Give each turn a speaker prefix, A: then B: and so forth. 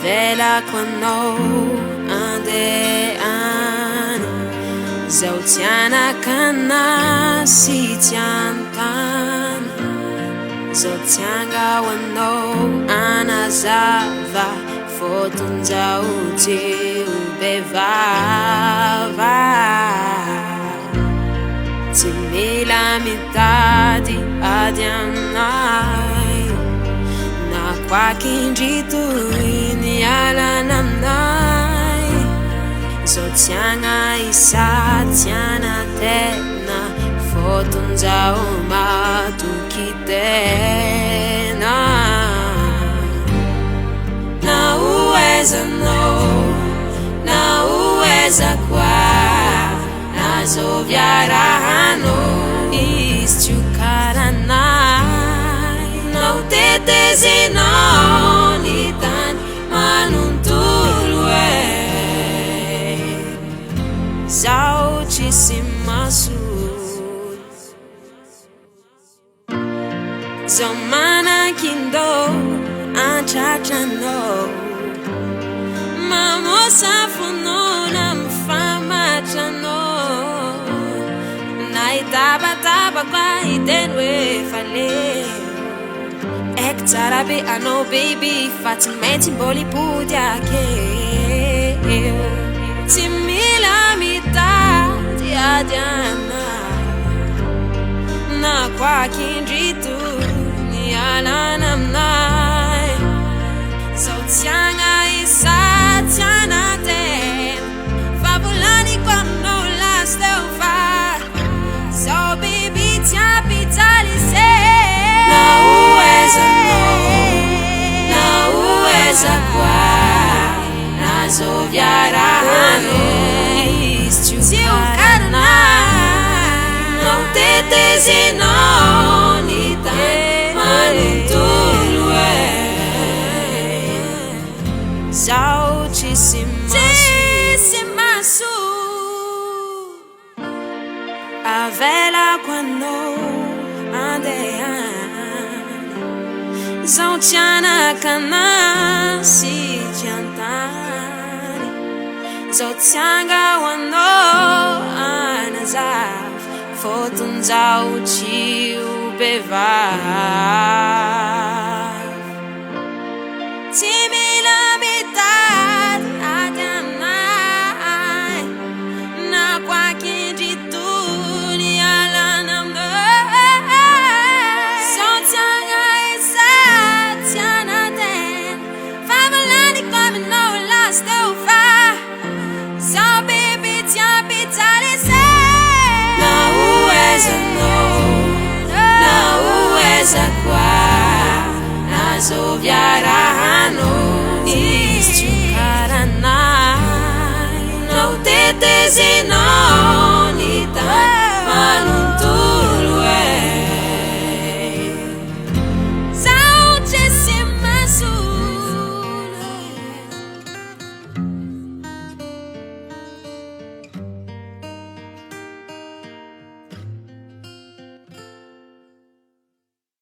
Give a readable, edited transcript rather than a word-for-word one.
A: avela quando andeano zao tianakana si tiantana zao tianga wano anazava fotonzao tiubevava timila mitadi adianai na kwakindritu inialanamnai zao tianga isa tiana tena fotonzao matukitena na uweza no na uweza kwa nazovyarahano istukaranai na utetezi no nitani manuntulwe sauchisimasu zomana kindo anchachano mamosafuno na mfamachano naitabataba kwa idenwe fale ektarabe ano baby fatimenti bollywood yake timila mitadi adiana na kwakindritu nialanamnai zao tianga isa tiana ten fabulani quando lasteuva zao baby tia pitalise na uweza no na uweza kwa nazovyarahano istukarana na utetezi no nitani manuntulwe sauchisimasu avela quando andeano zao tianakana si tiantani zao tianga wano anazaf fotonzao tiubeva timila mitad adianai na kwakindritu nialanamnai zao tianga isa tiana ten favalani como no lasteuva zao baby tia pitalise na uweza no na uweza kwa nazovya